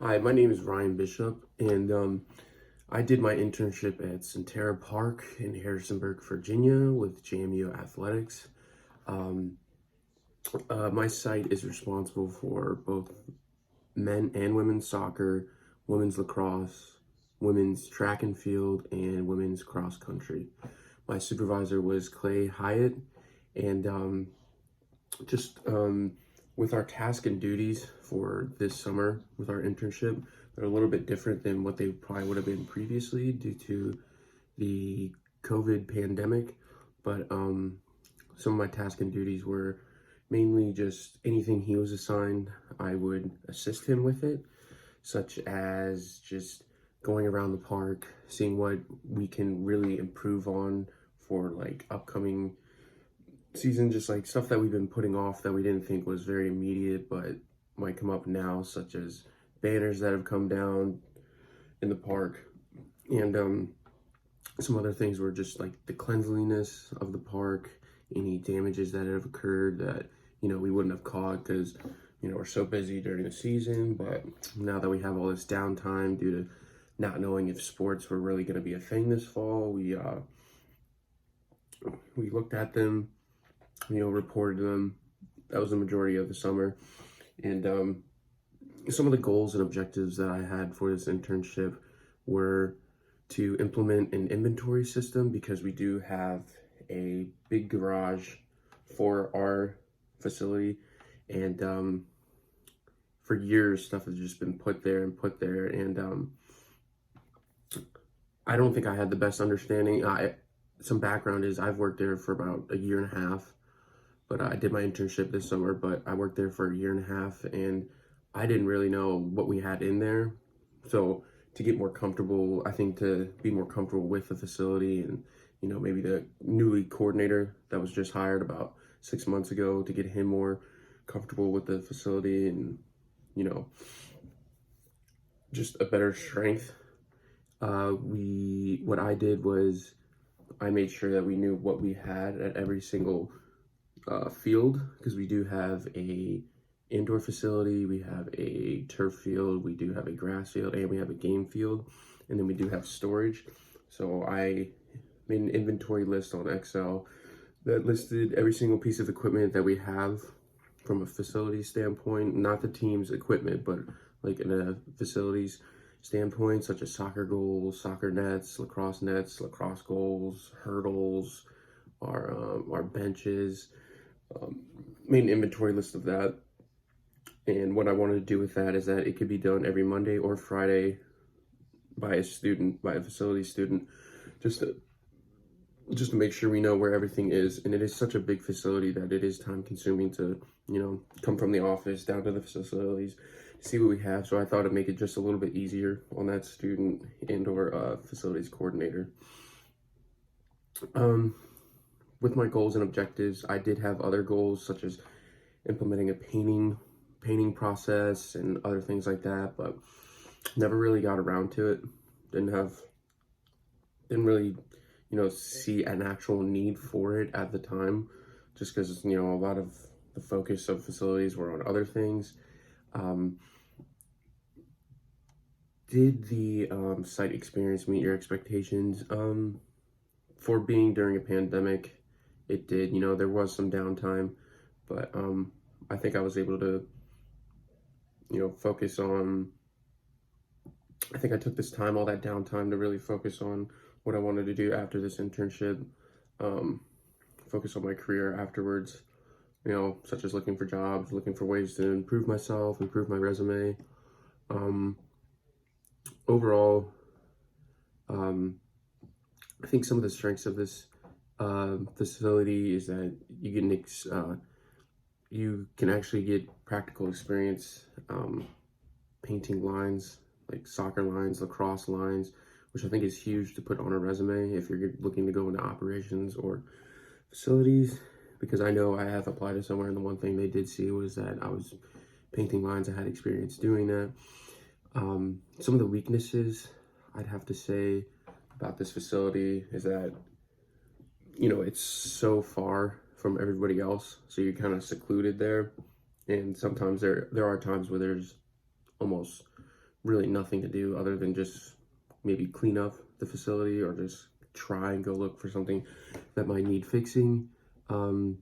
Hi, my name is Ryan Bishop, and I did my internship at Centera Park in Harrisonburg, Virginia, with JMU Athletics. Um, my site is responsible for both men and women's soccer, women's lacrosse, women's track and field, and women's cross country. My supervisor was Clay Hyatt, and just with our task and duties for this summer with our internship, they're a little bit different than what they probably would have been previously due to the COVID pandemic. But some of my task and duties were mainly just anything he was assigned, I would assist him with it, such as just going around the park, seeing what we can really improve on for like upcoming season, just like stuff that we've been putting off that we didn't think was very immediate but might come up now, such as banners that have come down in the park. And some other things were just like the cleanliness of the park, any damages that have occurred that, we wouldn't have caught because, we're so busy during the season. But now that we have all this downtime due to not knowing if sports were really going to be a thing this fall, we looked at them, reported them. That was the majority of the summer. And some of the goals and objectives that I had for this internship were to implement an inventory system, because we do have a big garage for our facility. And for years, stuff has just been put there and put there. And I don't think I had the best understanding. Some background is I've worked there for about a year and a half. But I did my internship this summer, but I worked there for a year and a half, and I didn't really know what we had in there. So to get more comfortable, I think to be more comfortable with the facility, and, maybe the newly coordinator that was just hired about 6 months ago, to get him more comfortable with the facility and, just a better strength. What I did was I made sure that we knew what we had at every single field, because we do have a indoor facility, we have a turf field, we do have a grass field, and we have a game field, and then we do have storage. So I made an inventory list on Excel that listed every single piece of equipment that we have from a facility standpoint, not the team's equipment, but like in a facilities standpoint, such as soccer goals, soccer nets, lacrosse goals, hurdles, our benches. Made an inventory list of that. And what I wanted to do with that is that it could be done every Monday or Friday by a student, by a facility student, just to make sure we know where everything is. And it is such a big facility that it is time consuming to, come from the office down to the facilities to see what we have. So I thought it'd make it just a little bit easier on that student and or facilities coordinator. With my goals and objectives, I did have other goals, such as implementing a painting process and other things like that, but never really got around to it. Didn't really, see an actual need for it at the time, just because, a lot of the focus of facilities were on other things. Did the site experience meet your expectations? For being during a pandemic, it did. There was some downtime, but I think I was able to, focus on. I think I took this time, all that downtime, to really focus on what I wanted to do after this internship. Focus on my career afterwards, such as looking for jobs, looking for ways to improve myself, improve my resume. Overall, I think some of the strengths of this facility is that you can actually get practical experience painting lines, like soccer lines, lacrosse lines, which I think is huge to put on a resume if you're looking to go into operations or facilities. Because I know I have applied to somewhere, and the one thing they did see was that I was painting lines. I had experience doing that. Some of the weaknesses I'd have to say about this facility is that, it's so far from everybody else, so you're kind of secluded there. And sometimes there are times where there's almost really nothing to do other than just maybe clean up the facility or just try and go look for something that might need fixing. Um,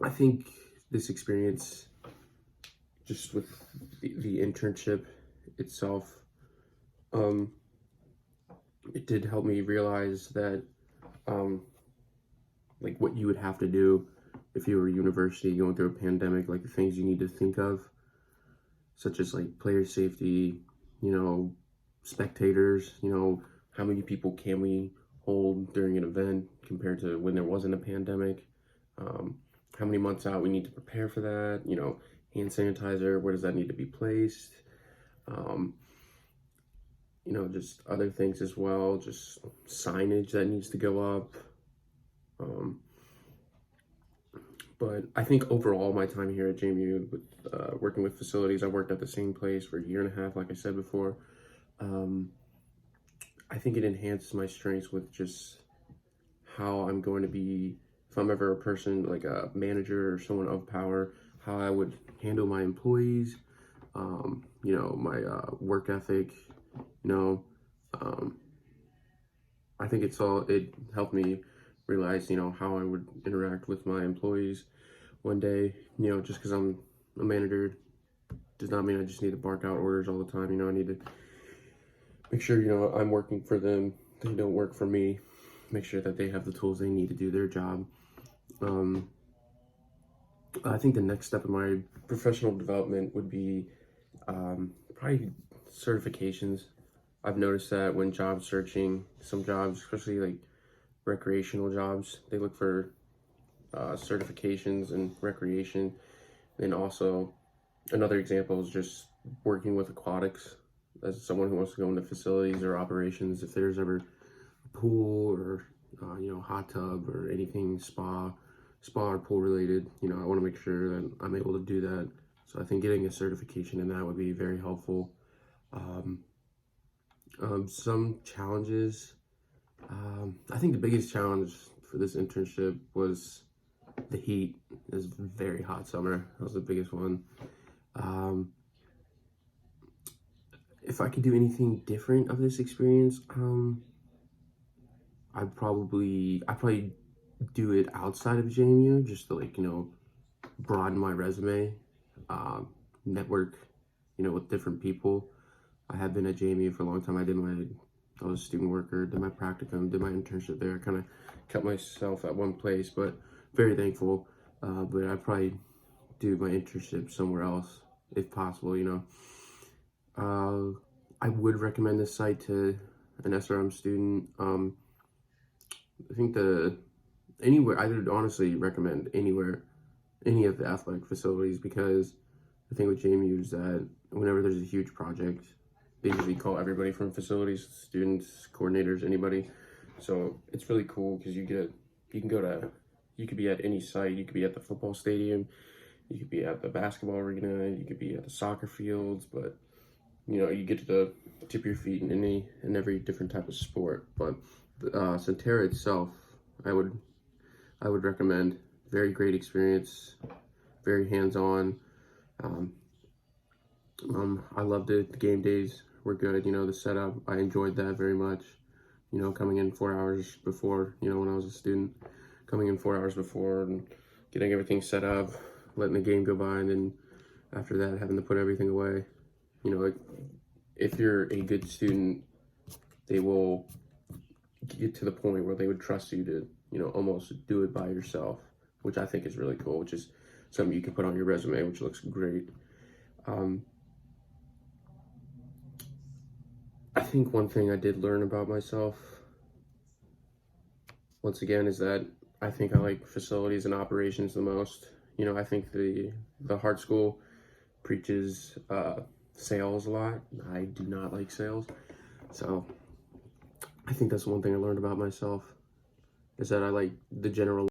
I think this experience, just with the internship itself, um, it did help me realize that, um, like, what you would have to do if you were a university going through a pandemic, like the things you need to think of, such as like player safety, you know, spectators, you know, how many people can we hold during an event compared to when there wasn't a pandemic, um, how many months out we need to prepare for that, you know, hand sanitizer, where does that need to be placed, um, you know, just other things as well, just signage that needs to go up. Um, but I think overall, my time here at JMU, with working with facilities, I worked at the same place for a year and a half, like I said before. Um, I think it enhances my strengths with just how I'm going to be, if I'm ever a person like a manager or someone of power, how I would handle my employees, you know, my work ethic, you know. Um, I think it helped me realize, you know, how I would interact with my employees one day, you know, just because I'm a manager does not mean I just need to bark out orders all the time. You know, I need to make sure, you know, I'm working for them. They don't work for me. Make sure that they have the tools they need to do their job. Um, I think the next step in my professional development would be probably certifications. I've noticed that when job searching, some jobs, especially like recreational jobs, they look for certifications and recreation. And also, another example is just working with aquatics. As someone who wants to go into facilities or operations, if there's ever a pool or you know, hot tub or anything spa or pool related, you know, I want to make sure that I'm able to do that. So I think getting a certification in that would be very helpful. Um, some challenges. I think the biggest challenge for this internship was the heat. It was a very hot summer. That was the biggest one. Um, if I could do anything different of this experience, I'd probably do it outside of JMU just to, like, you know, broaden my resume, network, you know, with different people. I have been at JMU for a long time. I was a student worker, did my practicum, did my internship there. I kind of kept myself at one place, but very thankful. But I'd probably do my internship somewhere else if possible, you know. I would recommend this site to an SRM student. I think anywhere, I would honestly recommend anywhere, any of the athletic facilities, because the thing with JMU is that whenever there's a huge project, they usually call everybody from facilities, students, coordinators, anybody. So it's really cool because you could be at any site. You could be at the football stadium, you could be at the basketball arena, you could be at the soccer fields, but you know, you get to tip your feet in every different type of sport. But Centera itself, I would recommend. Very great experience, very hands-on. Um, I loved it. The game days were good. You know, the setup, I enjoyed that very much. You know, coming in 4 hours before, you know, when I was a student, coming in 4 hours before and getting everything set up, letting the game go by, and then after that, having to put everything away. You know, if you're a good student, they will get to the point where they would trust you to, you know, almost do it by yourself, which I think is really cool, which is something you can put on your resume, which looks great. I think one thing I did learn about myself, once again, is that I think I like facilities and operations the most. You know, I think the hard school preaches sales a lot. I do not like sales. So I think that's one thing I learned about myself, is that I like the general